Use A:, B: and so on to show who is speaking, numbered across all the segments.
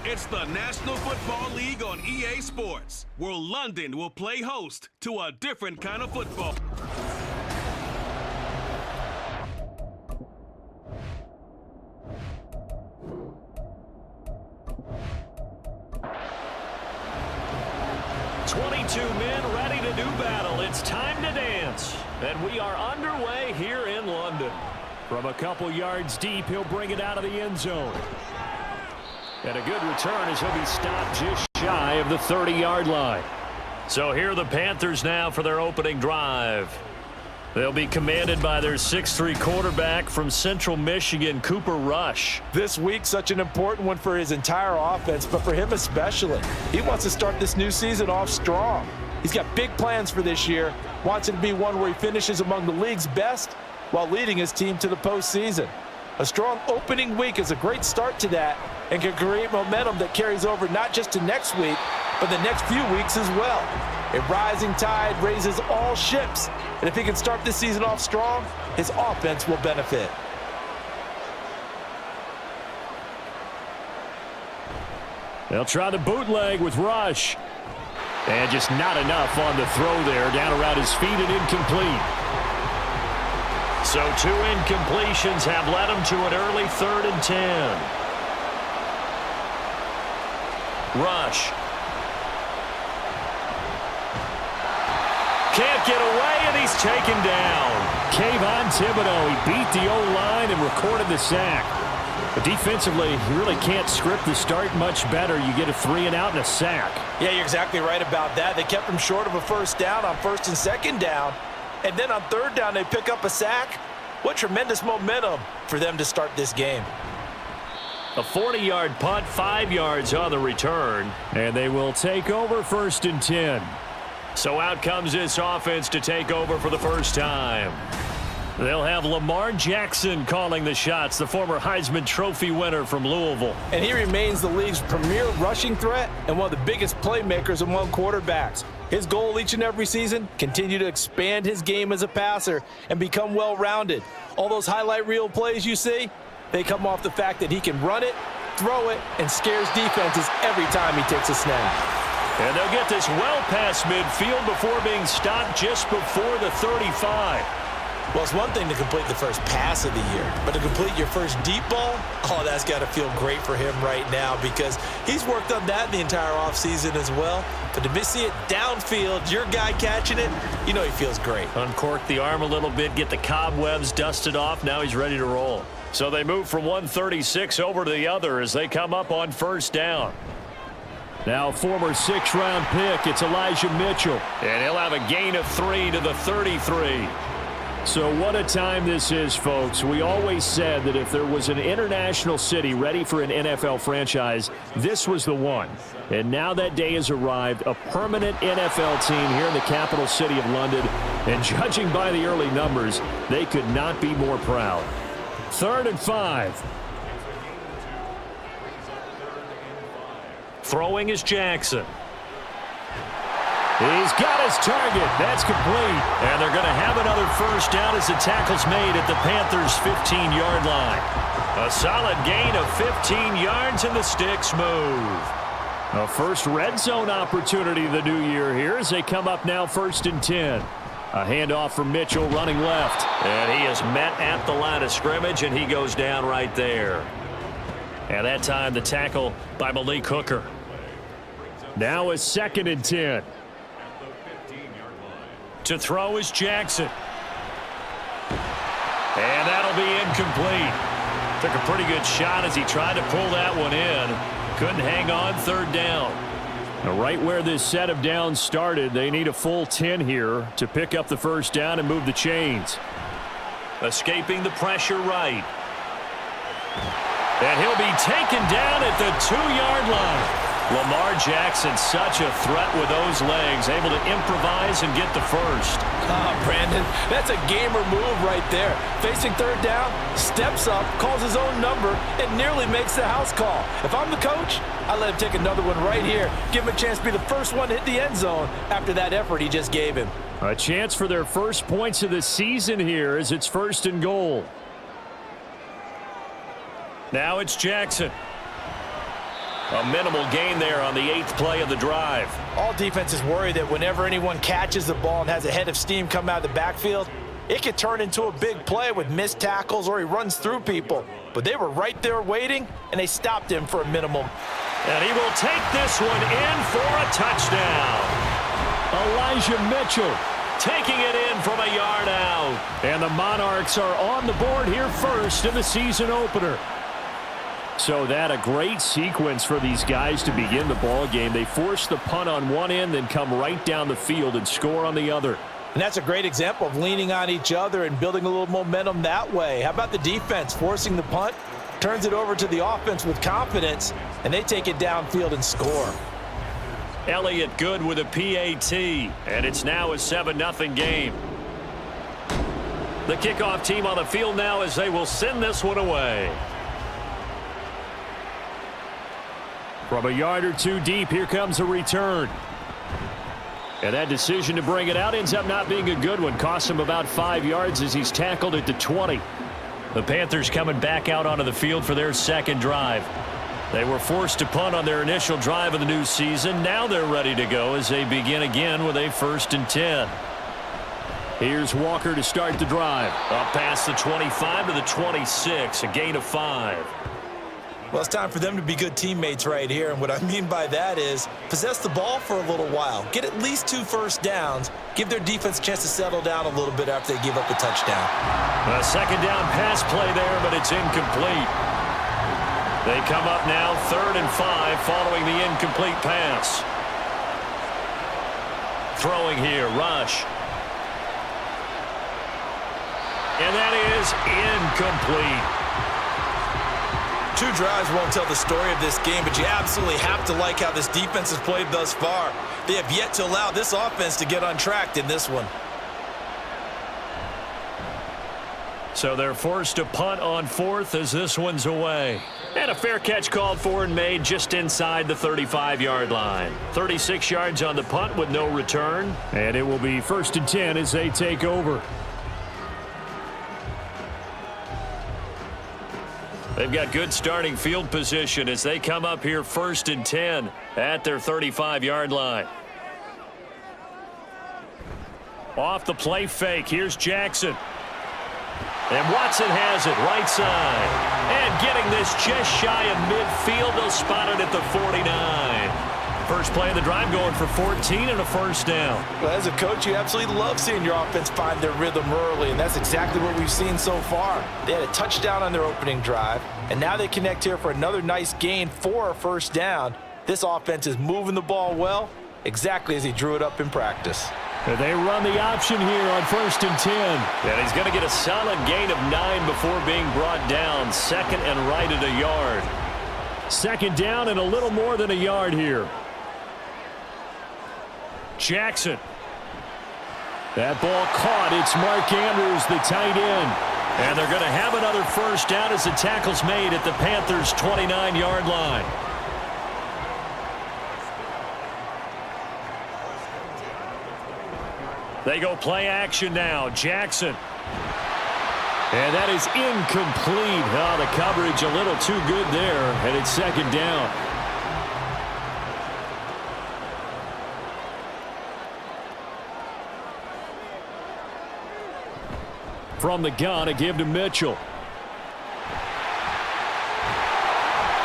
A: It's the National Football League on EA Sports, where London will play host to a different kind of football.
B: Men ready to do battle. It's time to dance. And we are underway here in London. From a couple yards deep, he'll bring it out of the end zone. And a good return as he'll be stopped just shy of the 30-yard line. So here are the Panthers now for their opening drive. They'll be commanded by their 6'3" quarterback from Central Michigan, Cooper Rush.
C: This week, such an important one for his entire offense, but for him especially. He wants to start this new season off strong. He's got big plans for this year, wants it to be one where he finishes among the league's best while leading his team to the postseason. A strong opening week is a great start to that and can create momentum that carries over not just to next week, but the next few weeks as well. A rising tide raises all ships, and if he can start this season off strong, his offense will benefit.
B: They'll try the bootleg with Rush. And just not enough on the throw there, down around his feet and incomplete. So 2 incompletions have led him to an early 3rd and 10. Rush. Can't get away, and he's taken down. Kayvon Thibodeau, he beat the O-line and recorded the sack. But defensively, you really can't script the start much better. You get a 3 and out and a sack.
C: Yeah, you're exactly right about that. They kept him short of a first down on 1st and 2nd down. And then on 3rd down, they pick up a sack. What tremendous momentum for them to start this game.
B: A 40-yard punt, 5 yards on the return. And they will take over 1st and 10. So out comes this offense to take over for the first time. They'll have Lamar Jackson calling the shots, the former Heisman Trophy winner from Louisville.
C: And he remains the league's premier rushing threat and one of the biggest playmakers among quarterbacks. His goal each and every season, continue to expand his game as a passer and become well-rounded. All those highlight reel plays you see, they come off the fact that he can run it, throw it, and scares defenses every time he takes a snap.
B: And they'll get this well past midfield before being stopped just before the 35.
C: Well, it's one thing to complete the first pass of the year, but to complete your first deep ball, oh, that's got to feel great for him right now because he's worked on that the entire offseason as well. But to see it downfield, your guy catching it, you know he feels great.
B: Uncork the arm a little bit, get the cobwebs dusted off. Now he's ready to roll. So they move from 136 over to the other as they come up on 1st down. Now former 6th-round pick, it's Elijah Mitchell. And he'll have a gain of 3 to the 33. So what a time this is, folks. We always said that if there was an international city ready for an NFL franchise, this was the one. And now that day has arrived, a permanent NFL team here in the capital city of London. And judging by the early numbers, they could not be more proud. 3rd and 5. Throwing is Jackson. He's got his target. That's complete. And they're going to have another first down as the tackle's made at the Panthers' 15-yard line. A solid gain of 15 yards, and the sticks move. A first red zone opportunity the new year here as they come up now 1st and 10. A handoff from Mitchell running left. And he is met at the line of scrimmage, and he goes down right there. And that time the tackle by Malik Hooker. Now a 2nd and 10. To throw is Jackson. And that'll be incomplete. Took a pretty good shot as he tried to pull that one in. Couldn't hang on 3rd down. Now right where this set of downs started, they need a full 10 here to pick up the first down and move the chains. Escaping the pressure right. And he'll be taken down at the 2-yard line. Lamar Jackson, such a threat with those legs, able to improvise and get the first.
C: Brandon, that's a gamer move right there. Facing 3rd down, steps up, calls his own number, and nearly makes the house call. If I'm the coach, I let him take another one right here. Give him a chance to be the first one to hit the end zone after that effort he just gave him.
B: A chance for their first points of the season here as it's 1st and goal. Now it's Jackson. A minimal gain there on the 8th play of the drive.
C: All defenses worry that whenever anyone catches the ball and has a head of steam come out of the backfield, it could turn into a big play with missed tackles or he runs through people. But they were right there waiting, and they stopped him for a minimum.
B: And he will take this one in for a touchdown. Elijah Mitchell taking it in from a yard out. And the Monarchs are on the board here first in the season opener. So that a great sequence for these guys to begin the ball game. They force the punt on one end, then come right down the field and score on the other.
C: And that's a great example of leaning on each other and building a little momentum that way. How about the defense forcing the punt, turns it over to the offense with confidence, and they take it downfield and score.
B: Elliott good with a PAT, and it's now a 7-0 game. The kickoff team on the field now as they will send this one away. From a yard or two deep, here comes a return. And that decision to bring it out ends up not being a good one. Costs him about 5 yards as he's tackled at the 20. The Panthers coming back out onto the field for their second drive. They were forced to punt on their initial drive of the new season. Now they're ready to go as they begin again with a 1st and 10. Here's Walker to start the drive. Up past the 25 to the 26, a gain of 5.
C: Well, it's time for them to be good teammates right here, and what I mean by that is possess the ball for a little while, get at least 2 first downs, give their defense a chance to settle down a little bit after they give up the touchdown.
B: A 2nd down pass play there, but it's incomplete. They come up now 3rd and 5 following the incomplete pass. Throwing here, Rush. And that is incomplete.
C: 2 drives won't tell the story of this game, but you absolutely have to like how this defense has played thus far. They have yet to allow this offense to get untracked in this one.
B: So they're forced to punt on 4th as this one's away. And a fair catch called for and made just inside the 35-yard line. 36 yards on the punt with no return. And it will be 1st and 10 as they take over. They've got good starting field position as they come up here 1st and 10 at their 35-yard line. Off the play fake, here's Jackson. And Watson has it right side. And getting this just shy of midfield, they'll spot it at the 49. First play of the drive going for 14 and a 1st down.
C: Well, as a coach, you absolutely love seeing your offense find their rhythm early, and that's exactly what we've seen so far. They had a touchdown on their opening drive, and now they connect here for another nice gain for a 1st down. This offense is moving the ball well, exactly as he drew it up in practice.
B: And they run the option here on 1st and 10. And he's going to get a solid gain of 9 before being brought down. 2nd and right at a yard. 2nd down and a little more than a yard here. Jackson. That ball caught. It's Mark Andrews, the tight end. And they're going to have another 1st down as the tackle's made at the Panthers' 29-yard line. They go play action now. Jackson. And that is incomplete. Oh, the coverage a little too good there, and it's 2nd down. From the gun, a give to Mitchell.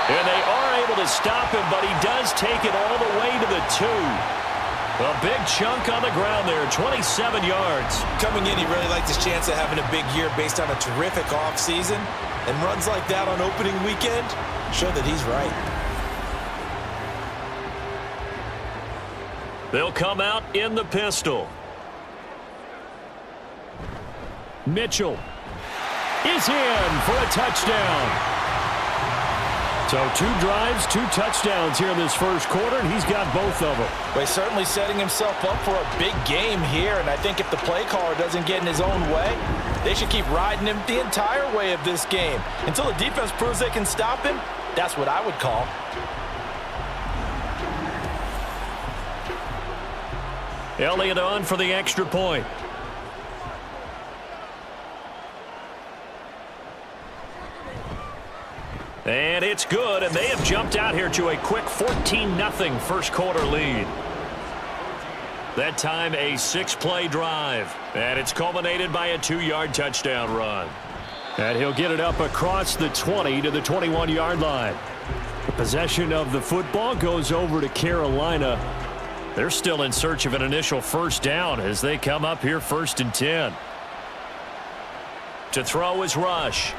B: And they are able to stop him, but he does take it all the way to the 2. A big chunk on the ground there, 27 yards.
C: Coming in, he really liked his chance of having a big year based on a terrific offseason. And runs like that on opening weekend show that he's right.
B: They'll come out in the pistol. Mitchell is in for a touchdown. So 2 drives, 2 touchdowns here in this 1st quarter, and he's got both of them.
C: Well, he's certainly setting himself up for a big game here, and I think if the play caller doesn't get in his own way, they should keep riding him the entire way of this game. Until the defense proves they can stop him, that's what I would call.
B: Elliott on for the extra point. And it's good, and they have jumped out here to a quick 14-0 first quarter lead. That time a 6-play drive, and it's culminated by a 2-yard touchdown run. And he'll get it up across the 20 to the 21-yard line. The possession of the football goes over to Carolina. They're still in search of an initial first down as they come up here 1st and 10. To throw is Rush.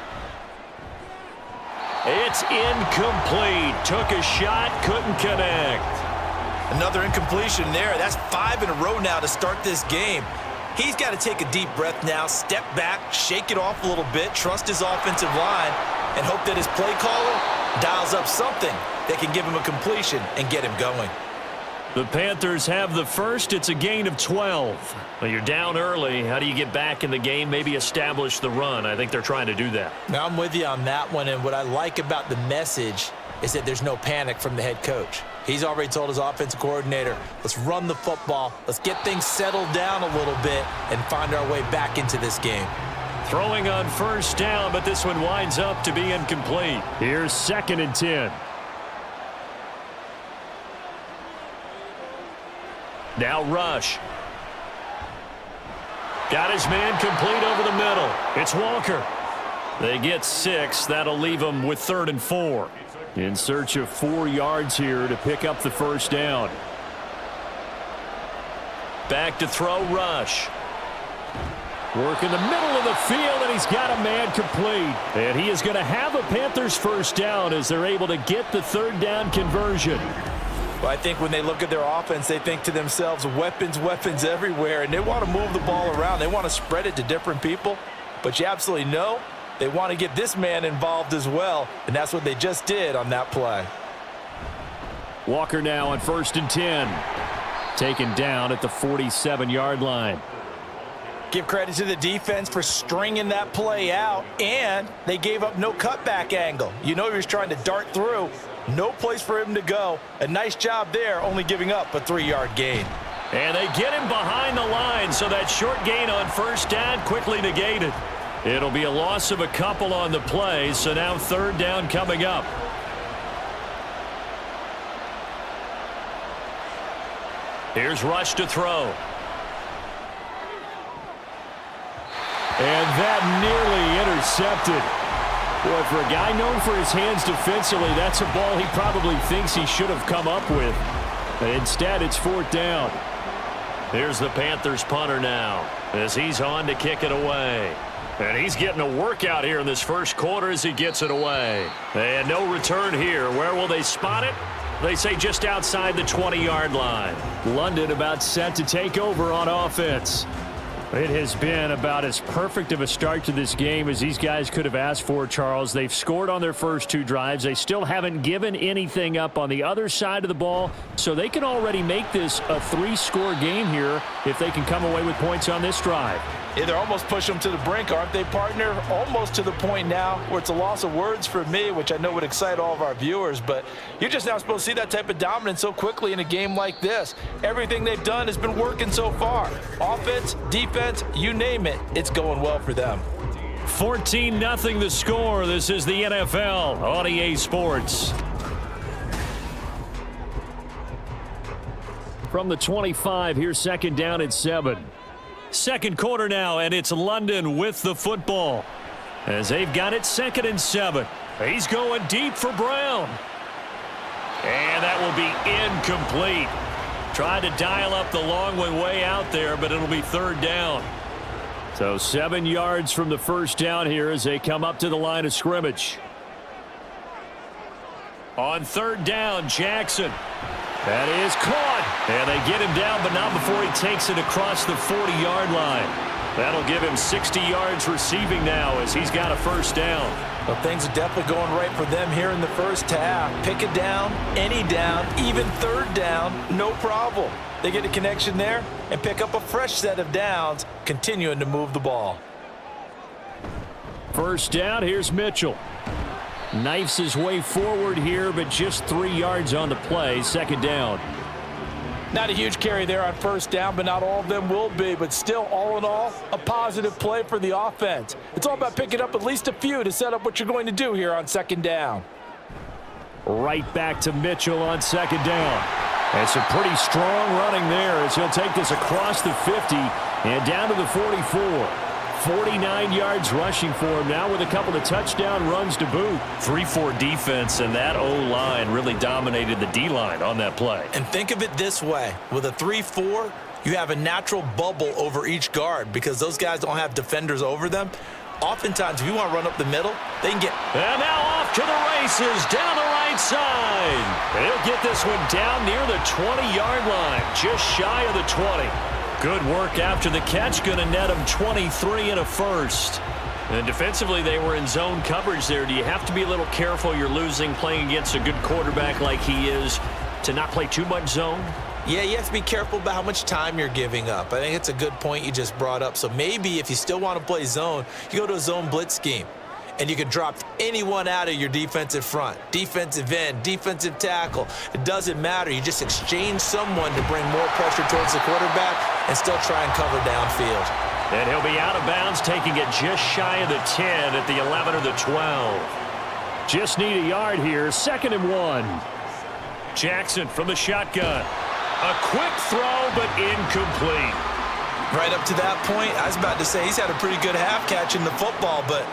B: It's incomplete. Took a shot, couldn't connect.
C: Another incompletion there. That's 5 in a row now to start this game. He's got to take a deep breath now, step back, shake it off a little bit, trust his offensive line, and hope that his play caller dials up something that can give him a completion and get him going.
B: The Panthers have the first. It's a gain of 12. Well, you're down early. How do you get back in the game, maybe establish the run? I think they're trying to do that.
C: Now, I'm with you on that one, and what I like about the message is that there's no panic from the head coach. He's already told his offensive coordinator, let's run the football, let's get things settled down a little bit and find our way back into this game.
B: Throwing on first down, but this one winds up to be incomplete. Here's 2nd and 10. Now Rush. Got his man complete over the middle. It's Walker. They get 6. That'll leave them with 3rd and 4. In search of 4 yards here to pick up the first down. Back to throw Rush. Work in the middle of the field, and he's got a man complete. And he is going to have a Panthers first down as they're able to get the 3rd down conversion.
C: Well, I think when they look at their offense, they think to themselves, weapons, weapons everywhere, and they want to move the ball around. They want to spread it to different people, but you absolutely know they want to get this man involved as well, and that's what they just did on that play.
B: Walker now on 1st and 10. Taken down at the 47-yard line.
C: Give credit to the defense for stringing that play out, and they gave up no cutback angle. You know he was trying to dart through. No place for him to go. A nice job there, only giving up a 3-yard gain.
B: And they get him behind the line, so that short gain on first down quickly negated. It'll be a loss of a couple on the play, so now 3rd down coming up. Here's Rush to throw.
C: And that nearly intercepted.
B: Boy, for a guy known for his hands defensively, that's a ball he probably thinks he should have come up with. Instead, it's 4th down. Here's the Panthers punter now as he's on to kick it away. And he's getting a workout here in this first quarter as he gets it away. And no return here. Where will they spot it? They say just outside the 20-yard line. London about set to take over on offense. It has been about as perfect of a start to this game as these guys could have asked for, Charles. They've scored on their first 2 drives. They still haven't given anything up on the other side of the ball, so they can already make this a 3-score game here if they can come away with points on this drive.
C: Yeah, they're almost pushing them to the brink, aren't they, partner? Almost to the point now where it's a loss of words for me, which I know would excite all of our viewers, but you're just not supposed to see that type of dominance so quickly in a game like this. Everything they've done has been working so far. Offense, defense, you name it, it's going well for them.
B: 14-0 the score. This is the NFL on EA Sports. From the 25, here's 2nd down and 7. Second quarter now, and it's London with the football as they've got it 2nd and 7. He's going deep for Brown. And that will be incomplete. Tried to dial up the long one way out there, but it'll be 3rd down. So 7 yards from the first down here as they come up to the line of scrimmage. On 3rd down, Jackson. That is caught. And they get him down, but not before he takes it across the 40-yard line. That'll give him 60 yards receiving now as he's got a first down.
C: Well, things are definitely going right for them here in the first half. Pick a down, any down, even 3rd down, no problem. They get a connection there and pick up a fresh set of downs, continuing to move the ball.
B: First down, here's Mitchell. Knifes his way forward here, but just 3 yards on the play. 2nd down.
C: Not a huge carry there on first down, but not all of them will be. But still, all in all, a positive play for the offense. It's all about picking up at least a few to set up what you're going to do here on 2nd down.
B: right back to Mitchell on second down. And some pretty strong running there as he'll take this across the 50 and down to the 44. 49 yards rushing for him now with a couple of touchdown runs to boot. 3-4 defense, and that O-line really dominated the D-line on that play.
C: And think of it this way. With a 3-4, you have a natural bubble over each guard because those guys don't have defenders over them. Oftentimes, if you want to run up the middle, they can get...
B: And now off to the races down the right side. And he'll get this one down near the 20-yard line, just shy of the 20. Good work after the catch, going to net him 23 and a first. And defensively, they were in zone coverage there. Do you have to be a little careful? You're losing playing against a good quarterback like he is to not play too much zone?
C: Yeah, you have to be careful about how much time you're giving up. I think it's a good point you just brought up. So maybe if you still want to play zone, you go to a zone blitz scheme. And you can drop anyone out of your defensive front, defensive end, defensive tackle. It doesn't matter. You just exchange someone to bring more pressure towards the quarterback and still try and cover downfield.
B: And he'll be out of bounds, taking it just shy of the 10 at the 11 or the 12. Just need a yard here, 2nd and 1. Jackson from the shotgun. A quick throw, but incomplete.
C: Right up to that point, I was about to say he's had a pretty good half catching the football, but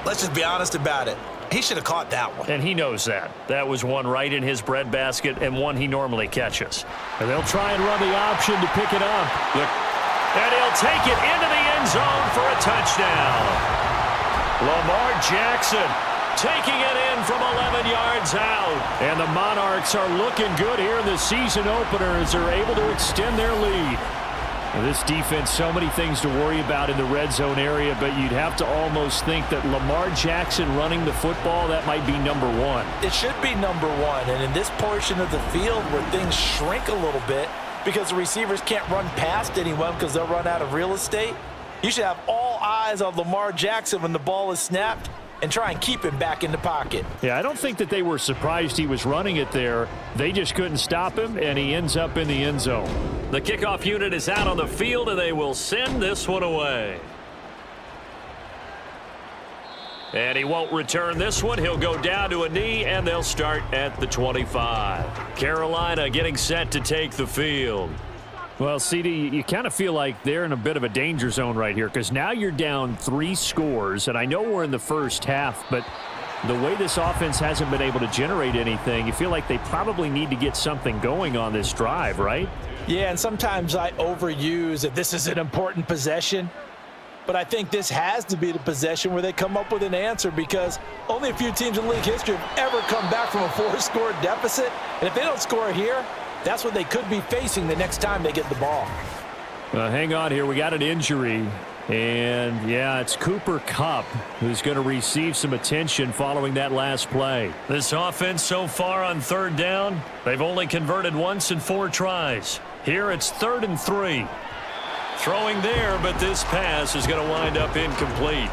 C: let's just be honest about it. He should have caught that one.
B: And he knows that. That was one right in his breadbasket and one he normally catches. And they'll try and run the option to pick it up. And he'll take it into the end zone for a touchdown. Lamar Jackson taking it in from 11 yards out. And the Monarchs are looking good here in the season opener as they're able to extend their lead. Now, this defense, so many things to worry about in the red zone area, but you'd have to almost think that Lamar Jackson running the football, that might be number one.
C: It should be number one, and in this portion of the field where things shrink a little bit because the receivers can't run past anyone because they'll run out of real estate, you should have all eyes on Lamar Jackson when the ball is snapped and try and keep him back in the pocket.
B: Yeah, I don't think that they were surprised he was running it there. They just couldn't stop him, and he ends up in the end zone. The kickoff unit is out on the field, and they will send this one away. And he won't return this one. He'll go down to a knee, and they'll start at the 25. Carolina getting set to take the field. Well, CD, you kind of feel like they're in a bit of a danger zone right here because now you're down 3 scores, and I know we're in the first half, but the way this offense hasn't been able to generate anything, you feel like they probably need to get something going on this drive, right?
C: Yeah, and sometimes I overuse that this is an important possession, but I think this has to be the possession where they come up with an answer because only a few teams in league history have ever come back from a 4-score deficit, and if they don't score here, that's what they could be facing the next time they get the ball.
B: Hang on here. We got an injury. And, yeah, it's Cooper Kupp who's going to receive some attention following that last play. This offense so far on 3rd down, they've only converted once in 4 tries. Here it's 3rd and 3. Throwing there, but this pass is going to wind up incomplete.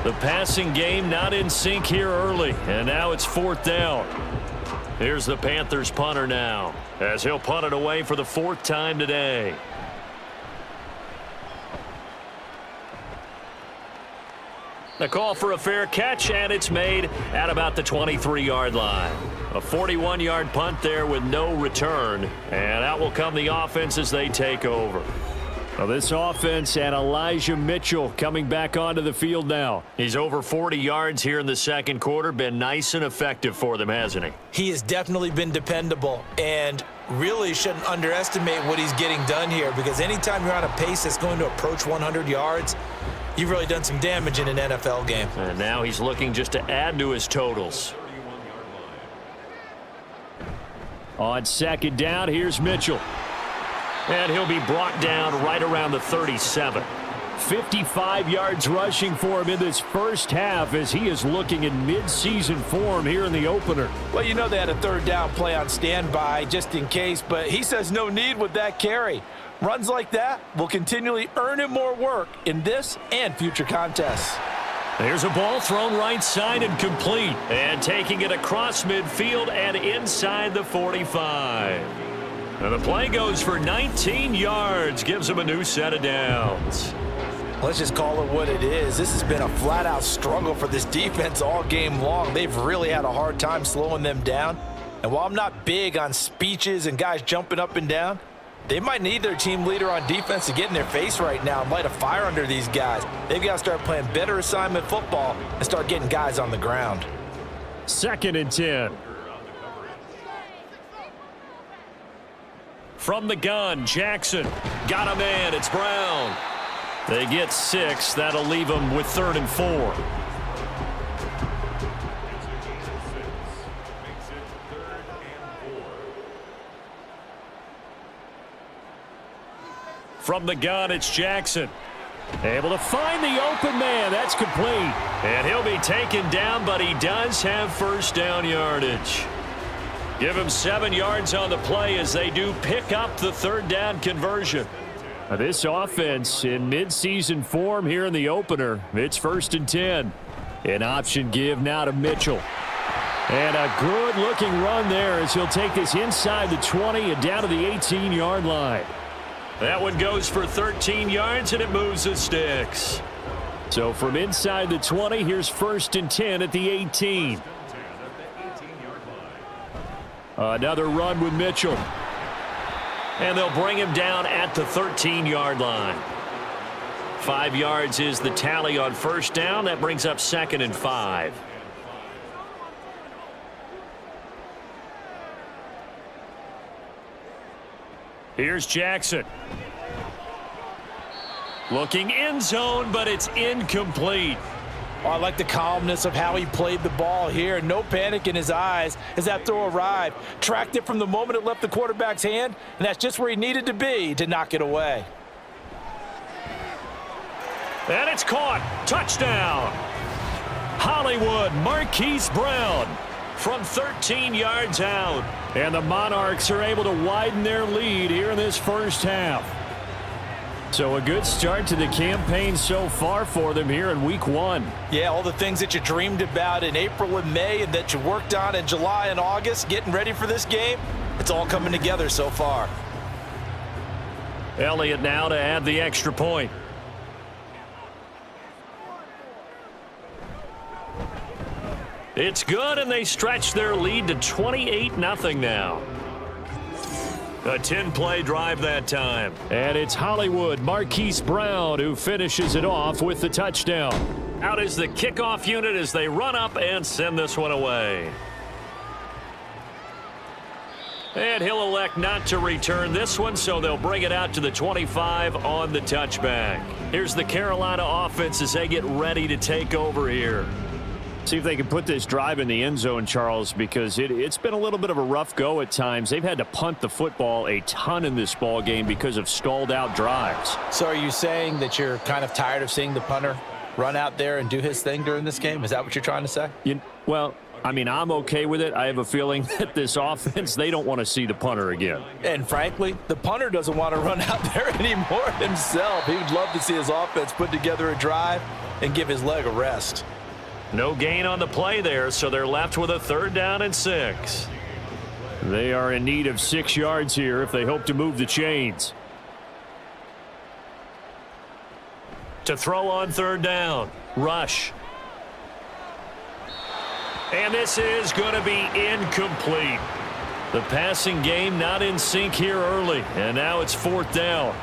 B: The passing game not in sync here early, and now it's 4th down. Here's the Panthers punter now, as he'll punt it away for the 4th time today. The call for a fair catch, and it's made at about the 23-yard line. A 41-yard punt there with no return, and out will come the offense as they take over. Well, this offense and Elijah Mitchell coming back onto the field now. He's over 40 yards here in the 2nd quarter. Been nice and effective for them, hasn't he?
C: He has definitely been dependable and really shouldn't underestimate what he's getting done here because anytime you're on a pace that's going to approach 100 yards, you've really done some damage in an NFL game.
B: And now he's looking just to add to his totals. On 2nd down, here's Mitchell. And he'll be brought down right around the 37. 55 yards rushing for him in this first half as he is looking in mid-season form here in the opener.
C: Well, you know they had a 3rd down play on standby just in case, but he says no need with that carry. Runs like that will continually earn him more work in this and future contests.
B: There's a ball thrown right side and complete. And taking it across midfield and inside the 45. And the play goes for 19 yards, gives him a new set of downs.
C: Let's just call it what it is. This has been a flat-out struggle for this defense all game long. They've really had a hard time slowing them down. And while I'm not big on speeches and guys jumping up and down, they might need their team leader on defense to get in their face right now and light a fire under these guys. They've got to start playing better assignment football and start getting guys on the ground.
B: 2nd and 10. From the gun, Jackson. Got a man. It's Brown. They get 6. That'll leave them with 3rd and 4. From the gun, it's Jackson. Able to find the open man. That's complete. And he'll be taken down, but he does have first down yardage. Give him 7 yards on the play as they do pick up the 3rd down conversion. This offense in midseason form here in the opener. It's 1st and 10. An option give now to Mitchell. And a good-looking run there as he'll take this inside the 20 and down to the 18-yard line. That one goes for 13 yards, and it moves the sticks. So from inside the 20, here's 1st and 10 at the 18. Another run with Mitchell. And they'll bring him down at the 13-yard line. 5 yards is the tally on 1st down. That brings up 2nd and 5. Here's Jackson. Looking end zone, but it's incomplete.
C: Oh, I like the calmness of how he played the ball here. No panic in his eyes as that throw arrived. Tracked it from the moment it left the quarterback's hand, and that's just where he needed to be to knock it away.
B: And it's caught. Touchdown. Hollywood, Marquise Brown from 13 yards out. And the Monarchs are able to widen their lead here in this first half. So a good start to the campaign so far for them here in week 1.
C: Yeah, all the things that you dreamed about in April and May and that you worked on in July and August, getting ready for this game, it's all coming together so far.
B: Elliott now to add the extra point. It's good, and they stretch their lead to 28-0 now. A 10-play drive that time. And it's Hollywood, Marquise Brown, who finishes it off with the touchdown. Out is the kickoff unit as they run up and send this one away. And he'll elect not to return this one, so they'll bring it out to the 25 on the touchback. Here's the Carolina offense as they get ready to take over here. See if they can put this drive in the end zone, Charles, because it's been a little bit of a rough go at times. They've had to punt the football a ton in this ball game because of stalled out drives.
C: So are you saying that you're kind of tired of seeing the punter run out there and do his thing during this game? Is that what you're trying to say?
B: Well, I mean, I'm okay with it. I have a feeling that this offense, they don't want to see the punter again.
C: And frankly, the punter doesn't want to run out there anymore himself. He would love to see his offense put together a drive and give his leg a rest.
B: No gain on the play there, so they're left with a 3rd down and 6. They are in need of 6 yards here if they hope to move the chains. To throw on 3rd down. Rush. And this is going to be incomplete. The passing game not in sync here early, and now it's 4th down.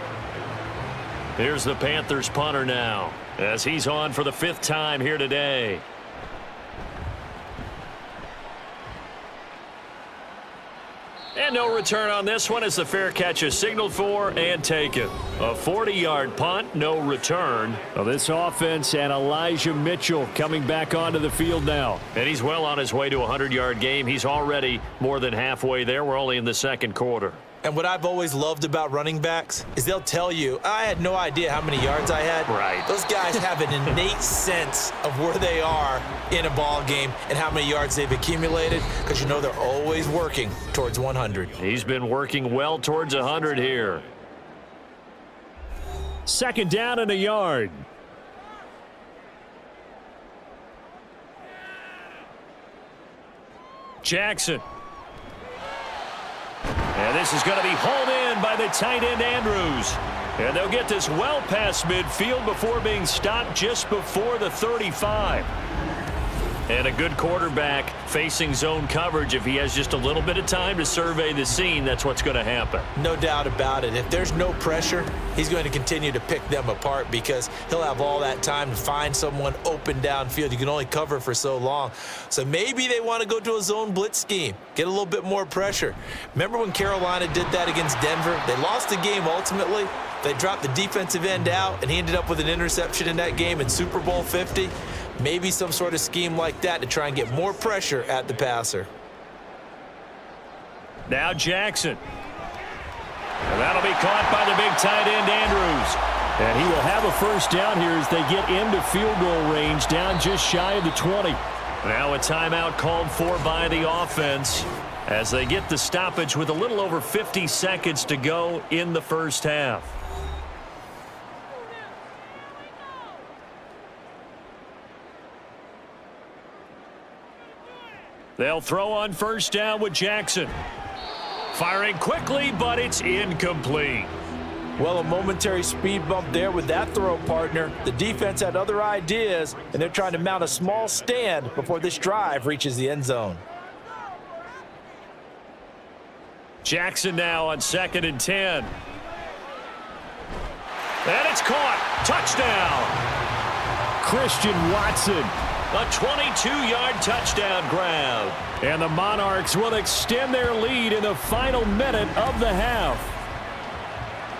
B: Here's the Panthers punter now as he's on for the 5th time here today. And no return on this one as the fair catch is signaled for and taken. A 40-yard punt, no return. Well, this offense and Elijah Mitchell coming back onto the field now. And he's well on his way to a 100-yard game. He's already more than halfway there. We're only in the 2nd quarter.
C: And what I've always loved about running backs is they'll tell you, I had no idea how many yards I had.
B: Right.
C: Those guys have an innate sense of where they are in a ball game and how many yards they've accumulated because you know they're always working towards 100.
B: He's been working well towards 100 here. 2nd down and a yard. Jackson. And this is going to be hauled in by the tight end Andrews. And they'll get this well past midfield before being stopped just before the 35. And a good quarterback facing zone coverage. If he has just a little bit of time to survey the scene, that's what's going to happen.
C: No doubt about it. If there's no pressure, he's going to continue to pick them apart because he'll have all that time to find someone open downfield. You can only cover for so long. So maybe they want to go to a zone blitz scheme, get a little bit more pressure. Remember when Carolina did that against Denver? They lost the game ultimately. They dropped the defensive end out, and he ended up with an interception in that game in Super Bowl 50. Maybe some sort of scheme like that to try and get more pressure at the passer.
B: Now Jackson. And that'll be caught by the big tight end, Andrews. And he will have a first down here as they get into field goal range, down just shy of the 20. Now a timeout called for by the offense as they get the stoppage with a little over 50 seconds to go in the first half. They'll throw on first down with Jackson. Firing quickly, but it's incomplete.
C: Well, a momentary speed bump there with that throw, partner. The defense had other ideas, and they're trying to mount a small stand before this drive reaches the end zone.
B: Jackson now on 2nd and 10. And it's caught. Touchdown. Christian Watson. A 22-yard touchdown grab. And the Monarchs will extend their lead in the final minute of the half.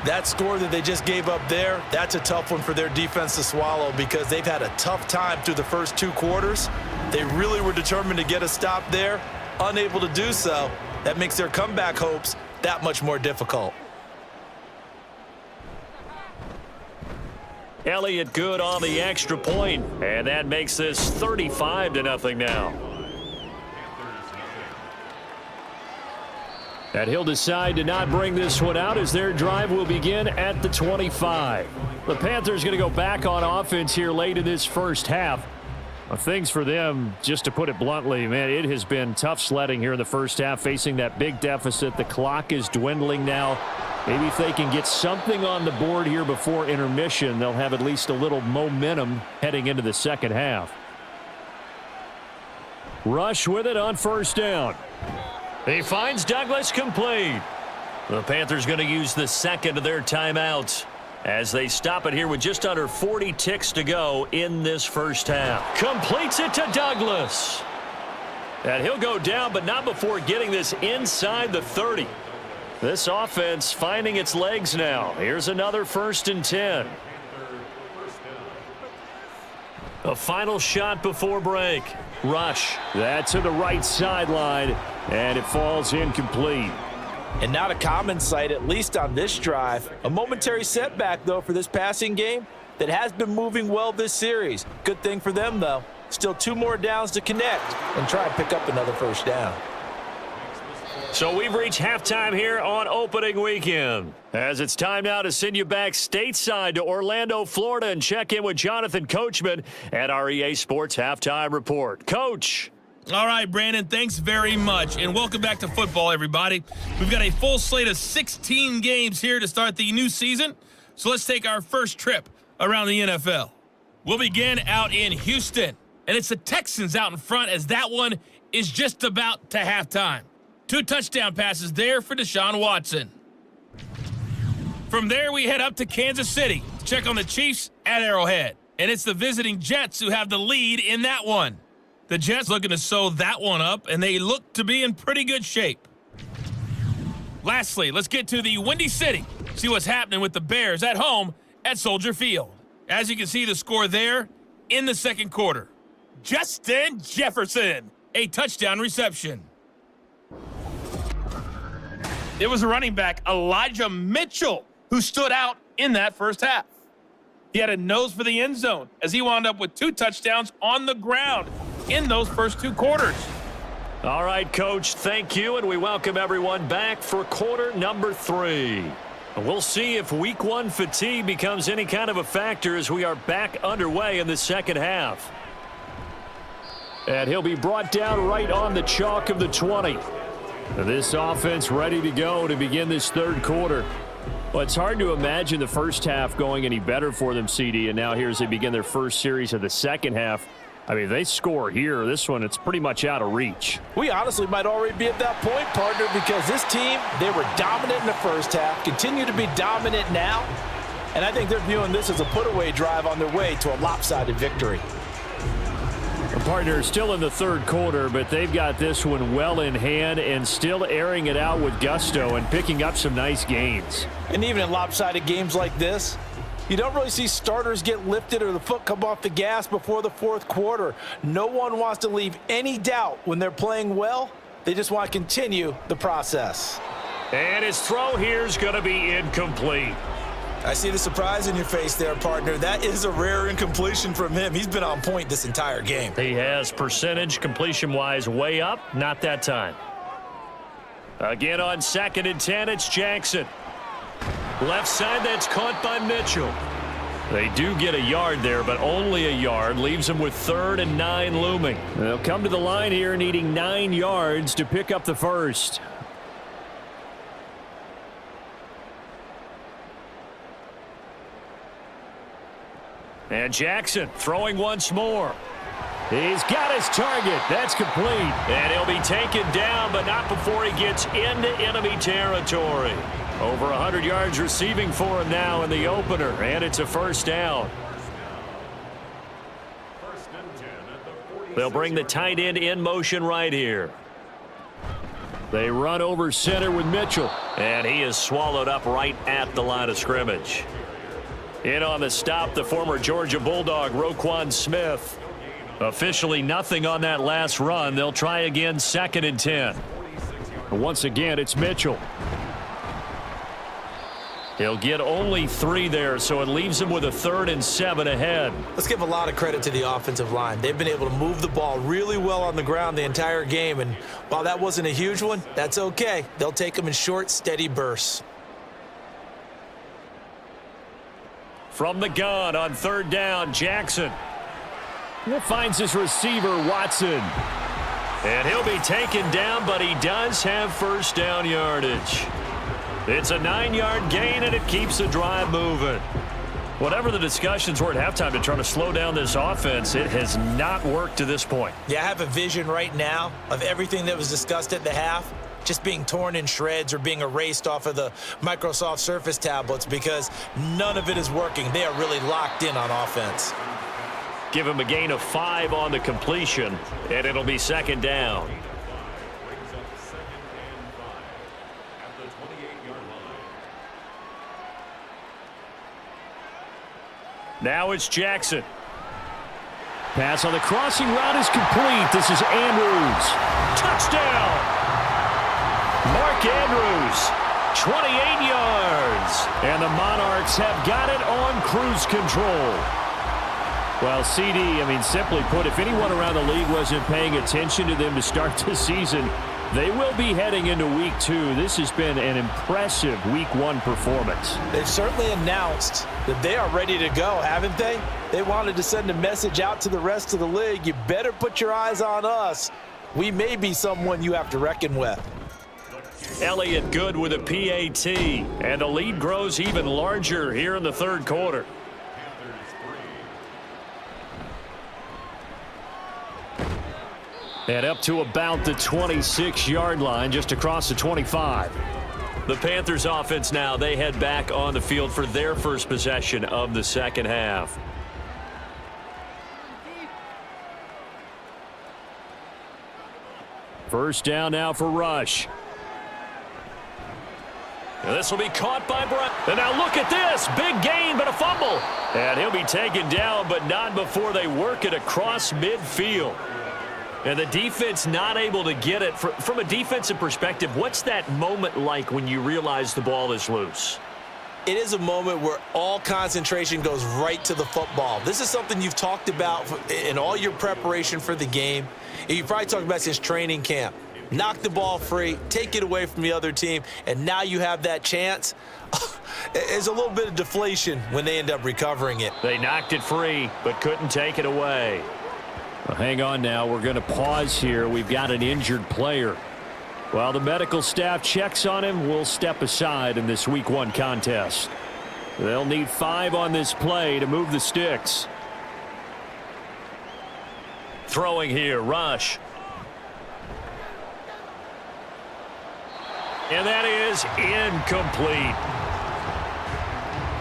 C: That score that they just gave up there, that's a tough one for their defense to swallow because they've had a tough time through the first 2 quarters. They really were determined to get a stop there, unable to do so. That makes their comeback hopes that much more difficult.
B: Elliott good on the extra point, and that makes this 35-0 now. And he'll decide to not bring this one out as their drive will begin at the 25. The Panthers going to go back on offense here late in this first half. Well, things for them, just to put it bluntly, man, it has been tough sledding here in the first half, facing that big deficit. The clock is dwindling now. Maybe if they can get something on the board here before intermission, they'll have at least a little momentum heading into the second half. Rush with it on first down. He finds Douglas complete. The Panthers going to use the second of their timeouts as they stop it here with just under 40 ticks to go in this first half. Completes it to Douglas. And he'll go down, but not before getting this inside the 30. This offense finding its legs now. Here's another 1st and 10. A final shot before break. Rush. That's to the right sideline, and it falls incomplete.
C: And not a common sight, at least on this drive. A momentary setback, though, for this passing game that has been moving well this series. Good thing for them, though. Still 2 more downs to connect and try and pick up another first down.
B: So we've reached halftime here on opening weekend. As it's time now to send you back stateside to Orlando, Florida, and check in with Jonathan Coachman at our EA Sports Halftime Report. Coach.
D: All right, Brandon, thanks very much, and welcome back to football, everybody. We've got a full slate of 16 games here to start the new season, so let's take our first trip around the NFL. We'll begin out in Houston, and it's the Texans out in front as that one is just about to halftime. 2 touchdown passes there for Deshaun Watson. From there, we head up to Kansas City to check on the Chiefs at Arrowhead, and it's the visiting Jets who have the lead in that one. The Jets looking to sew that one up, and they look to be in pretty good shape. Lastly, let's get to the Windy City, see what's happening with the Bears at home at Soldier Field. As you can see, the score there in the second quarter. Justin Jefferson, a touchdown reception. It was a running back, Elijah Mitchell, who stood out in that first half. He had a nose for the end zone as he wound up with 2 touchdowns on the ground in those first 2 quarters.
B: All right, Coach, thank you, and we welcome everyone back for quarter number 3. We'll see if week 1 fatigue becomes any kind of a factor as we are back underway in the second half. And he'll be brought down right on the chalk of the 20. This offense ready to go to begin this third quarter. Well, it's hard to imagine the first half going any better for them, CD, and now here as they begin their first series of the second half. I mean, if they score here, this one, it's pretty much out of reach.
C: We honestly might already be at that point, partner, because this team, they were dominant in the first half, continue to be dominant now, and I think they're viewing this as a put-away drive on their way to a lopsided victory.
B: The partner is still in the third quarter, but they've got this one well in hand and still airing it out with gusto and picking up some nice gains.
C: And even in lopsided games like this, you don't really see starters get lifted or the foot come off the gas before the fourth quarter. No one wants to leave any doubt when they're playing well. They just want to continue the process.
B: And his throw here is going to be incomplete.
C: I see the surprise in your face there, partner. That is a rare incompletion from him. He's been on point this entire game.
B: He has percentage completion-wise way up. Not that time. Again on 2nd and 10, it's Jackson. Left side, that's caught by Mitchell. They do get a yard there, but only a yard. Leaves them with 3rd and 9 looming. They'll come to the line here needing 9 yards to pick up the first. And Jackson throwing once more. He's got his target. That's complete. And he'll be taken down, but not before he gets into enemy territory. Over 100 yards receiving for him now in the opener, and it's a first down. They'll bring the tight end in motion right here. They run over center with Mitchell, and he is swallowed up right at the line of scrimmage. In on the stop, the former Georgia Bulldog, Roquan Smith. Officially nothing on that last run. They'll try again 2nd and 10. Once again, it's Mitchell. He'll get only 3 there, so it leaves him with a 3rd and 7 ahead.
C: Let's give a lot of credit to the offensive line. They've been able to move the ball really well on the ground the entire game, and while that wasn't a huge one, that's okay. They'll take them in short, steady bursts.
B: From the gun on 3rd down, Jackson. He finds his receiver, Watson. And he'll be taken down, but he does have first down yardage. It's a 9-yard gain, and it keeps the drive moving. Whatever the discussions were at halftime to try to slow down this offense, it has not worked to this point.
C: Yeah, I have a vision right now of everything that was discussed at the half just being torn in shreds or being erased off of the Microsoft Surface tablets because none of it is working. They are really locked in on offense.
B: Give him a gain of 5 on the completion, and it'll be 2nd down. Now it's Jackson. Pass on the crossing route is complete. This is Andrews. Touchdown! Mark Andrews, 28 yards. And the Monarchs have got it on cruise control. Well, CD, I mean, simply put, if anyone around the league wasn't paying attention to them to start the season, they will be heading into Week 2. This has been an impressive Week 1 performance.
C: They've certainly announced that they are ready to go, haven't they? They wanted to send a message out to the rest of the league. You better put your eyes on us. We may be someone you have to reckon with.
B: Elliott good with a PAT, and the lead grows even larger here in the third quarter. And up to about the 26-yard line, just across the 25. The Panthers offense now, they head back on the field for their first possession of the second half. First down now for Rush. And this will be caught by Bryant. And now look at this. Big gain, but a fumble. And he'll be taken down, but not before they work it across midfield. And the defense not able to get it. From a defensive perspective, what's that moment like when you realize the ball is loose?
C: It is a moment where all concentration goes right to the football. This is something you've talked about in all your preparation for the game. You probably talked about since training camp. Knock the ball free, take it away from the other team, and now you have that chance. There's a little bit of deflation when they end up recovering it.
B: They knocked it free, but couldn't take it away. Well, hang on now. We're going to pause here. We've got an injured player. While the medical staff checks on him, we'll step aside in this Week 1 contest. They'll need 5 on this play to move the sticks. Throwing here, Rush. And that is incomplete.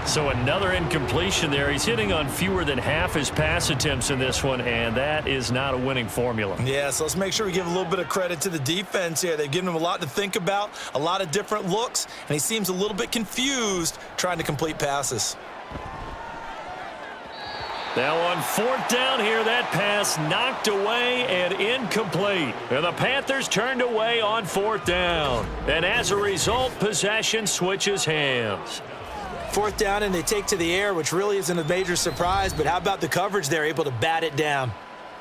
B: So another incompletion there. He's hitting on fewer than half his pass attempts in this one, and that is not a winning formula.
C: Yeah, so let's make sure we give a little bit of credit to the defense here. They've given him a lot to think about, a lot of different looks, and he seems a little bit confused trying to complete passes.
B: Now on 4th down here, that pass knocked away and incomplete. And the Panthers turned away on 4th down. And as a result, possession switches hands.
C: 4th down, and they take to the air, which really isn't a major surprise, but how about the coverage? They're able to bat it down.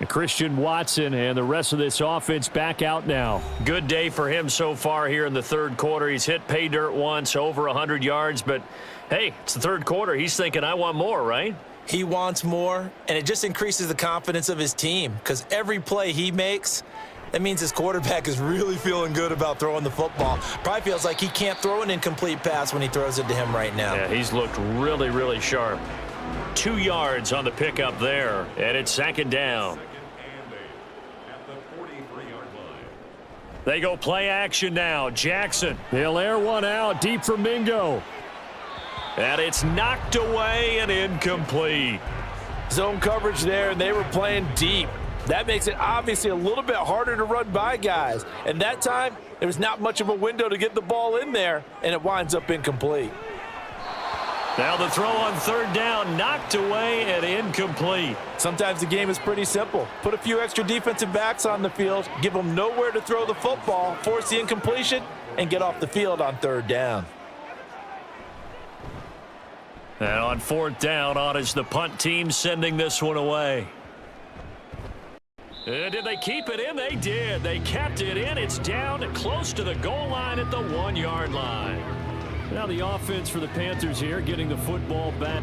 B: And Christian Watson and the rest of this offense back out now. Good day for him so far here in the 3rd quarter. He's hit pay dirt once, over 100 yards, but hey, it's the 3rd quarter. He's thinking, I want more, right?
C: He wants more, and it just increases the confidence of his team because every play he makes, that means his quarterback is really feeling good about throwing the football. Probably feels like he can't throw an incomplete pass when he throws it to him right now.
B: Yeah, he's looked really, really sharp. 2 yards on the pickup there, and it's 2nd down. They go play action now. Jackson. He'll air one out deep for Mingo. And it's knocked away and incomplete.
C: Zone coverage there, and they were playing deep. That makes it obviously a little bit harder to run by guys. And that time, there was not much of a window to get the ball in there, and it winds up incomplete.
B: Now the throw on 3rd down, knocked away and incomplete.
C: Sometimes the game is pretty simple. Put a few extra defensive backs on the field, give them nowhere to throw the football, force the incompletion, and get off the field on 3rd down.
B: And on 4th down, on is the punt team sending this one away. Did they keep it in? They did. They kept it in. It's down close to the goal line at the 1-yard line. Now the offense for the Panthers here getting the football back.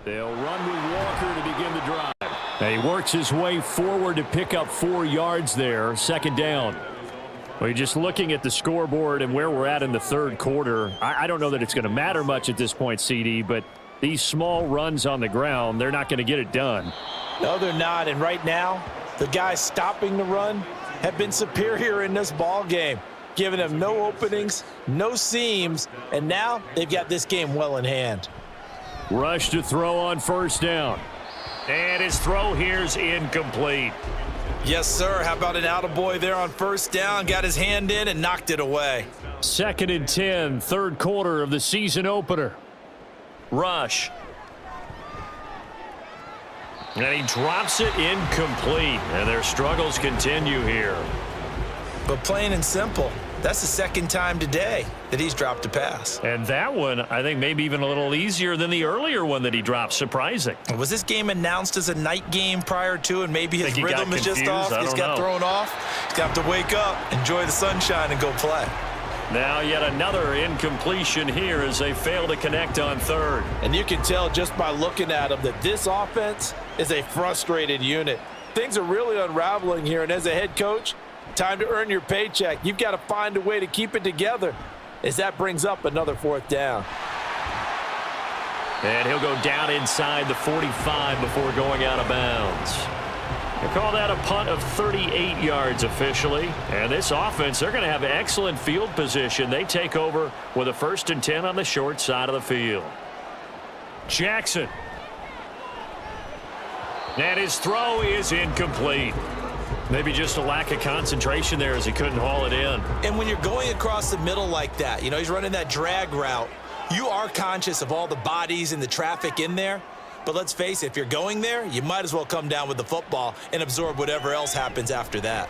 B: They'll run with Walker to begin the drive. And he works his way forward to pick up 4 yards there. 2nd down. Well, you're just looking at the scoreboard and where we're at in the 3rd quarter. I don't know that it's going to matter much at this point, CD, but these small runs on the ground, they're not going to get it done.
C: No, they're not. And right now, the guys stopping the run have been superior in this ball game, giving them no openings, no seams, and now they've got this game well in hand.
B: Rush to throw on 1st down. And his throw here's incomplete.
C: Yes, sir. How about an attaboy there on 1st down? Got his hand in and knocked it away.
B: 2nd and 10, 3rd quarter of the season opener. Rush. And he drops it incomplete. And their struggles continue here.
C: But plain and simple, that's the 2nd time today that he's dropped a pass.
B: And that one, I think, maybe even a little easier than the earlier one that he dropped. Surprising.
C: Was this game announced as a night game prior to, and maybe his rhythm is just off? He's got thrown off. He's got to wake up, enjoy the sunshine, and go play.
B: Now yet another incompletion here as they fail to connect on 3rd.
C: And you can tell just by looking at him that this offense is a frustrated unit. Things are really unraveling here, and as a head coach, time to earn your paycheck. You've got to find a way to keep it together as that brings up another 4th down.
B: And he'll go down inside the 45 before going out of bounds. They call that a punt of 38 yards officially. And this offense, they're going to have excellent field position. They take over with a 1st and 10 on the short side of the field. Jackson. And his throw is incomplete. Maybe just a lack of concentration there as he couldn't haul it in.
C: And when you're going across the middle like that, you know, he's running that drag route, you are conscious of all the bodies and the traffic in there. But let's face it, if you're going there, you might as well come down with the football and absorb whatever else happens after that.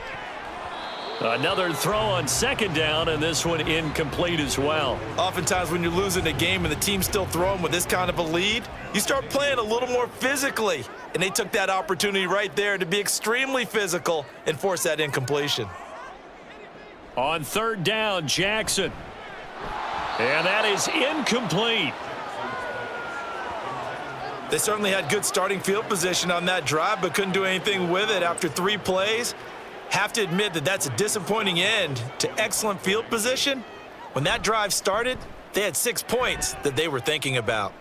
B: Another throw on second down, and this one incomplete as well.
C: Oftentimes when you're losing a game and the team's still throwing with this kind of a lead, you start playing a little more physically. And they took that opportunity right there to be extremely physical and force that incompletion.
B: On third down, Jackson. And that is incomplete.
C: They certainly had good starting field position on that drive, but couldn't do anything with it after 3 plays. Have to admit that that's a disappointing end to excellent field position. When that drive started, they had 6 points that they were thinking about.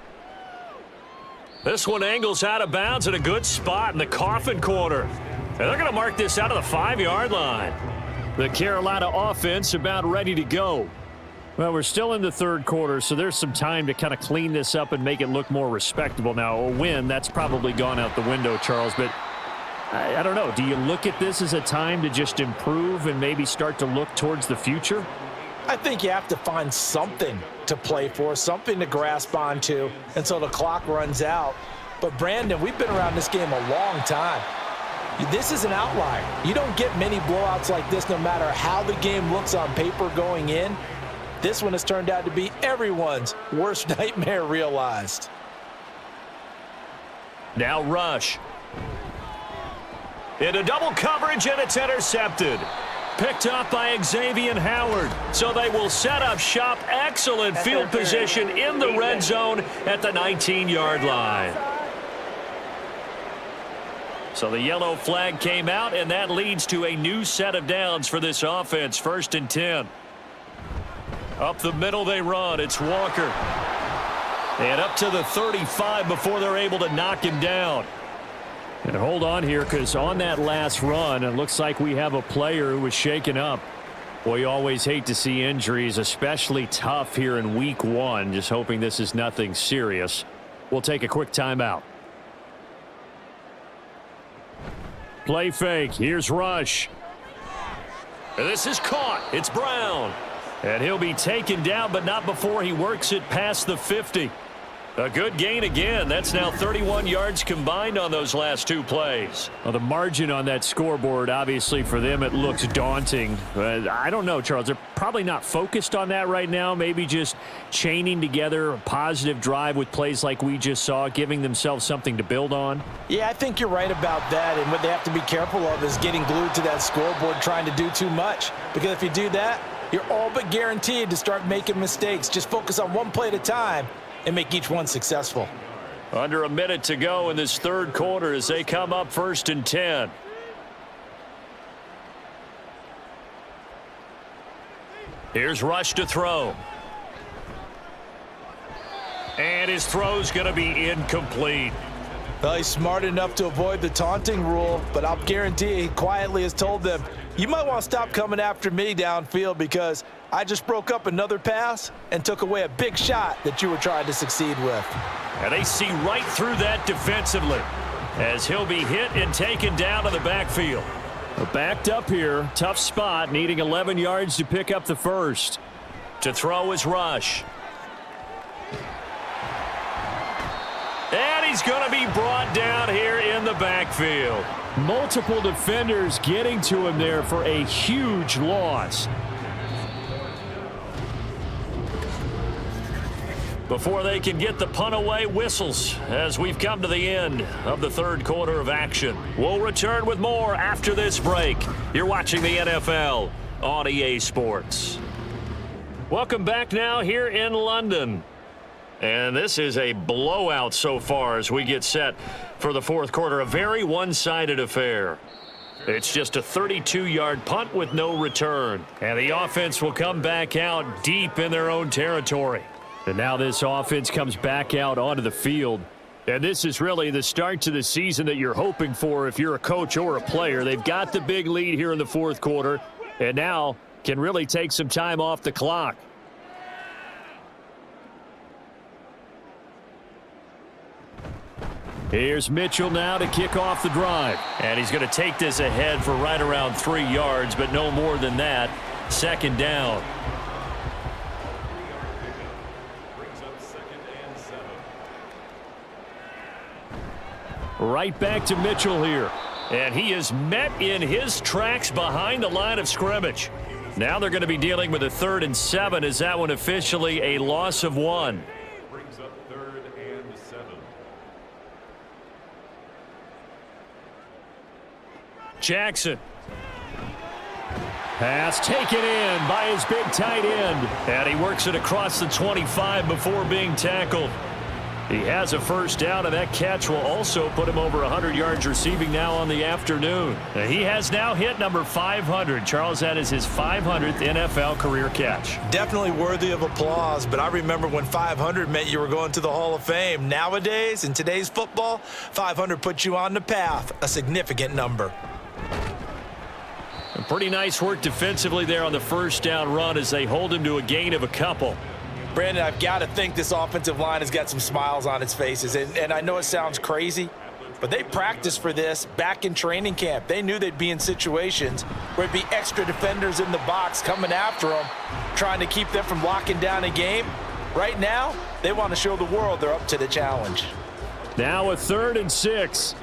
B: This one angles out of bounds at a good spot in the coffin corner. And they're going to mark this out of the 5-yard line. The Carolina offense about ready to go. Well, we're still in the third quarter, so there's some time to kind of clean this up and make it look more respectable. Now, a win, that's probably gone out the window, Charles, but I don't know. Do you look at this as a time to just improve and maybe start to look towards the future?
C: I think you have to find something to play for, something to grasp onto until the clock runs out. But, Brandon, we've been around this game a long time. This is an outlier. You don't get many blowouts like this no matter how the game looks on paper going in. This one has turned out to be everyone's worst nightmare realized.
B: Now Rush. Into double coverage, and it's intercepted. Picked up by Xavier Howard. So they will set up shop. Excellent field position in the red zone at the 19-yard line. So the yellow flag came out, and that leads to a new set of downs for this offense. 1st and 10. Up the middle they run. It's Walker. And up to the 35 before they're able to knock him down. And hold on here, because on that last run, it looks like we have a player who was shaken up. Boy, you always hate to see injuries, especially tough here in week 1. Just hoping this is nothing serious. We'll take a quick timeout. Play fake. Here's Rush. And this is caught. It's Brown. And he'll be taken down, but not before he works it past the 50. A good gain again. That's now 31 yards combined on those last 2 plays. Well, the margin on that scoreboard, obviously for them, it looks daunting. I don't know, Charles. They're probably not focused on that right now. Maybe just chaining together a positive drive with plays like we just saw, giving themselves something to build on.
C: Yeah, I think you're right about that. And what they have to be careful of is getting glued to that scoreboard trying to do too much. Because if you do that, you're all but guaranteed to start making mistakes. Just focus on one play at a time and make each one successful.
B: Under a minute to go in this third quarter as they come up 1st and 10. Here's Rush to throw. And his throw's going to be incomplete.
C: Well, he's smart enough to avoid the taunting rule, but I'll guarantee he quietly has told them, you might want to stop coming after me downfield because I just broke up another pass and took away a big shot that you were trying to succeed with.
B: And they see right through that defensively as he'll be hit and taken down to the backfield. Backed up here, tough spot, needing 11 yards to pick up the first. To throw is Rush. And he's going to be brought down here in the backfield. Multiple defenders getting to him there for a huge loss. Before they can get the punt away, whistles as we've come to the end of the third quarter of action. We'll return with more after this break. You're watching the NFL on EA Sports. Welcome back now here in London. And this is a blowout so far as we get set for the fourth quarter. A very one-sided affair. It's just a 32-yard punt with no return. And the offense will come back out deep in their own territory. And now this offense comes back out onto the field. And this is really the start to the season that you're hoping for if you're a coach or a player. They've got the big lead here in the fourth quarter and now can really take some time off the clock. Here's Mitchell now to kick off the drive. And he's going to take this ahead for right around 3 yards, but no more than that. Second down. Right back to Mitchell here. And he is met in his tracks behind the line of scrimmage. Now they're going to be dealing with a 3rd and 7 as that one officially a loss of 1.
E: Brings up 3rd and 7.
B: Jackson. Pass taken in by his big tight end. And he works it across the 25 before being tackled. He has a first down, and that catch will also put him over 100 yards receiving now on the afternoon. He has now hit number 500. Charles, that is his 500th NFL career catch.
C: Definitely worthy of applause, but I remember when 500 meant you were going to the Hall of Fame. Nowadays, in today's football, 500 puts you on the path, a significant number.
B: And pretty nice work defensively there on the first down run as they hold him to a gain of a couple.
C: Brandon, I've got to think this offensive line has got some smiles on its faces. And I know it sounds crazy, but they practiced for this back in training camp. They knew they'd be in situations where it'd be extra defenders in the box coming after them, trying to keep them from locking down a game. Right now, they want to show the world they're up to the challenge.
B: Now a 3rd and 6.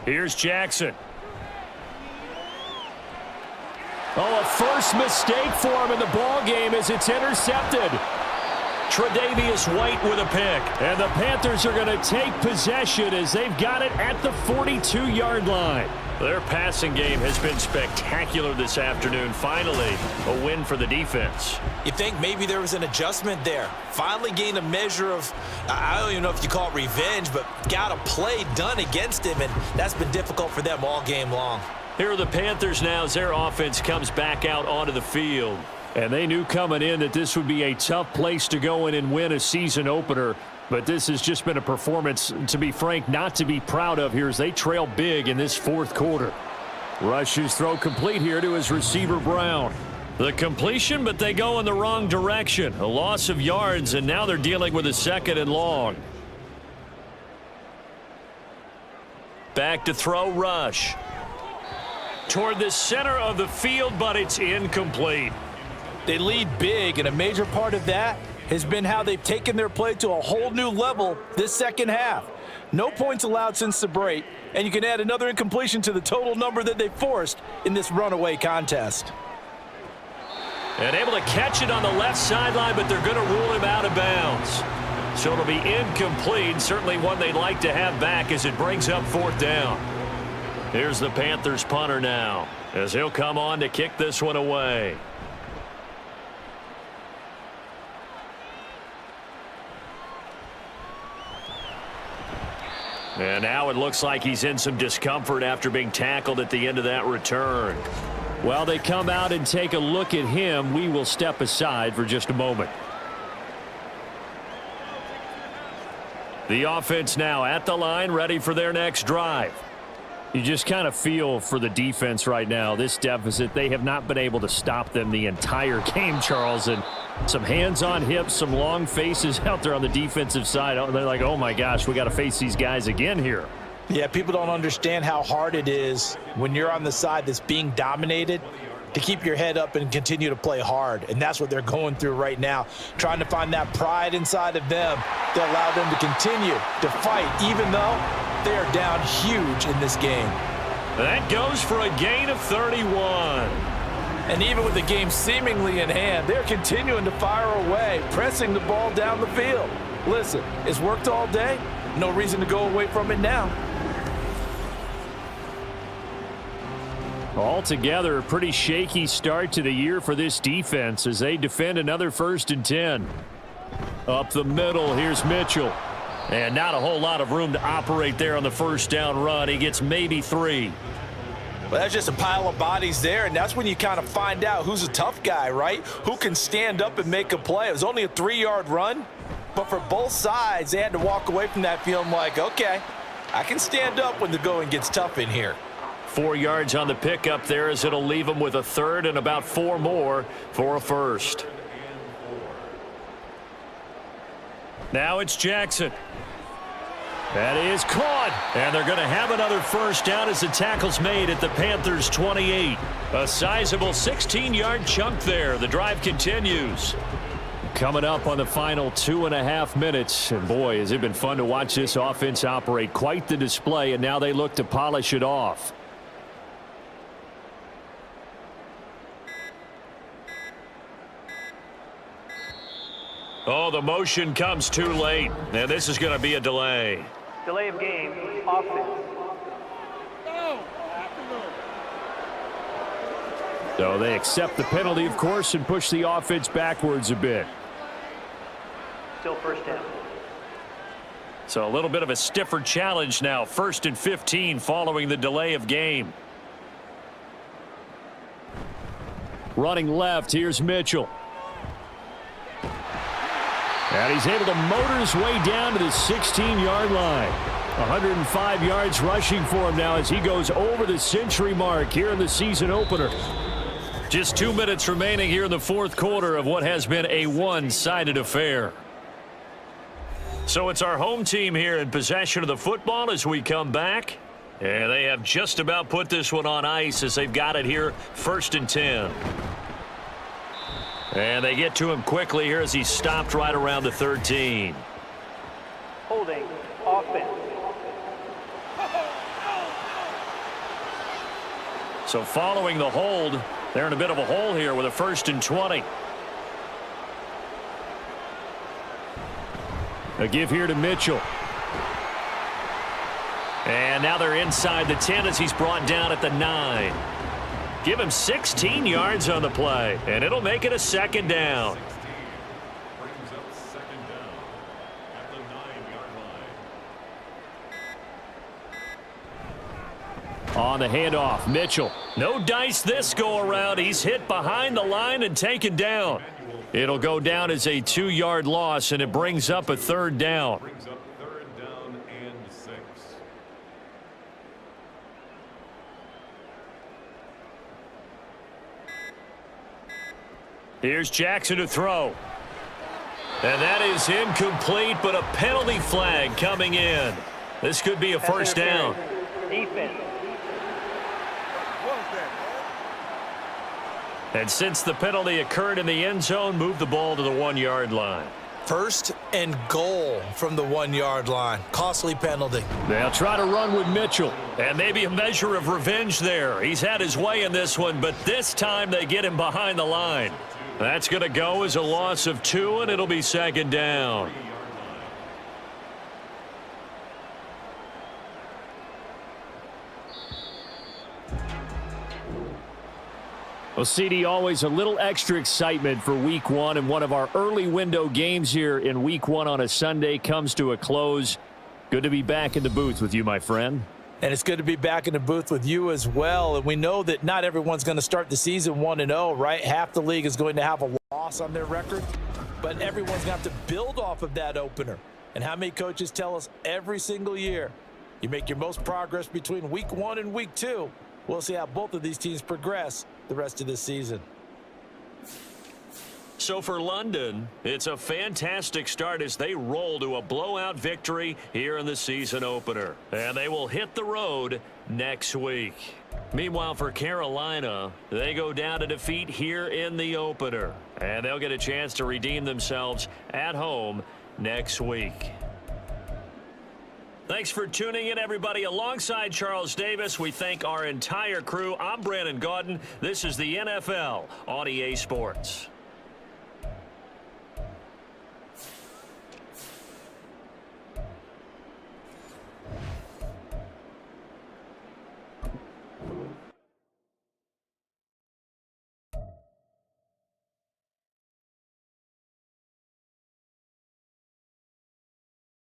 B: Here's Jackson. Oh, a first mistake for him in the ball game as it's intercepted. Tre'Davious White with a pick. And the Panthers are going to take possession as they've got it at the 42-yard line. Their passing game has been spectacular this afternoon. Finally, a win for the defense.
C: You think maybe there was an adjustment there. Finally gained a measure of, I don't even know if you call it revenge, but got a play done against him, and that's been difficult for them all game long.
B: Here are the Panthers now as their offense comes back out onto the field. And they knew coming in that this would be a tough place to go in and win a season opener. But this has just been a performance, to be frank, not to be proud of here as they trail big in this 4th quarter. Rush's throw complete here to his receiver, Brown. The completion, but they go in the wrong direction. A loss of yards, and now they're dealing with a 2nd and long. Back to throw, Rush. Toward the center of the field, but it's incomplete.
C: They lead big, and a major part of that has been how they've taken their play to a whole new level this second half. No points allowed since the break, and you can add another incompletion to the total number that they forced in this runaway contest.
B: And able to catch it on the left sideline, but they're going to rule him out of bounds. So it'll be incomplete, certainly one they'd like to have back as it brings up 4th down. Here's the Panthers punter now as he'll come on to kick this one away. And now it looks like he's in some discomfort after being tackled at the end of that return. While they come out and take a look at him, we will step aside for just a moment. The offense now at the line, ready for their next drive. You just kind of feel for the defense right now, this deficit. They have not been able to stop them the entire game, Charles. And some hands on hips, some long faces out there on the defensive side. They're like, oh, my gosh, we got to face these guys again here.
C: Yeah, people don't understand how hard it is when you're on the side that's being dominated to keep your head up and continue to play hard. And that's what they're going through right now, trying to find that pride inside of them to allow them to continue to fight, even though they are down huge in this game.
B: That goes for a gain of 31.
C: And even with the game seemingly in hand, they're continuing to fire away, pressing the ball down the field. Listen, it's worked all day. No reason to go away from it now.
B: Altogether, a pretty shaky start to the year for this defense as they defend another 1st and 10. Up the middle, here's Mitchell. And not a whole lot of room to operate there on the first down run. He gets maybe 3.
C: Well, that's just a pile of bodies there, and that's when you kind of find out who's a tough guy, right? Who can stand up and make a play. It was only a 3-yard run, but for both sides, they had to walk away from that feeling like, okay, I can stand up when the going gets tough in here.
B: 4 yards on the pickup there, as it'll leave them with a third and about 4 more for a first. Now it's Jackson. That is caught, and they're going to have another first down as the tackle's made at the Panthers' 28. A sizable 16-yard chunk there. The drive continues. Coming up on the final 2.5 minutes, and boy, has it been fun to watch this offense operate. Quite the display, and now they look to polish it off. Oh, the motion comes too late, and this is going to be a delay.
F: Delay of game, offense.
B: So they accept the penalty, of course, and push the offense backwards a bit.
F: Still first down.
B: So a little bit of a stiffer challenge now. 1st and 15 following the delay of game. Running left, here's Mitchell. And he's able to motor his way down to the 16-yard line. 105 yards rushing for him now as he goes over the century mark here in the season opener. Just 2 minutes remaining here in the fourth quarter of what has been a one-sided affair. So it's our home team here in possession of the football as we come back. And they have just about put this one on ice as they've got it here, 1st and 10. And they get to him quickly here as he stopped right around the 13.
F: Holding, offense.
B: So following the hold, they're in a bit of a hole here with a 1st and 20. A give here to Mitchell. And now they're inside the 10 as he's brought down at the 9. Give him 16 yards on the play, and it'll make it a 2nd down.
E: Brings up 2nd down at the 9-yard line.
B: On the handoff, Mitchell. No dice this go around. He's hit behind the line and taken down. It'll go down as a 2-yard loss, and it brings up a 3rd down.
E: Brings up 3rd down and 6.
B: Here's Jackson to throw. And that is incomplete, but a penalty flag coming in. This could be a first down.
F: Defense.
B: And since the penalty occurred in the end zone, move the ball to the 1-yard line.
C: 1st and goal from the 1-yard line. Costly penalty.
B: They'll try to run with Mitchell. And maybe a measure of revenge there. He's had his way in this one, but this time they get him behind the line. That's going to go as a loss of 2, and it'll be 2nd down. Well, CD, always a little extra excitement for Week 1, and one of our early window games here in Week 1 on a Sunday comes to a close. Good to be back in the booth with you, my friend.
C: And it's good to be back in the booth with you as well. And we know that not everyone's going to start the season 1-0, right? Half the league is going to have a loss on their record, but everyone's going to have to build off of that opener. And how many coaches tell us every single year, you make your most progress between Week 1 and Week 2. We'll see how both of these teams progress the rest of this season.
B: So for London, it's a fantastic start as they roll to a blowout victory here in the season opener. And they will hit the road next week. Meanwhile, for Carolina, they go down to defeat here in the opener. And they'll get a chance to redeem themselves at home next week. Thanks for tuning in, everybody. Alongside Charles Davis, we thank our entire crew. I'm Brandon Gaudin. This is the NFL on EA Sports.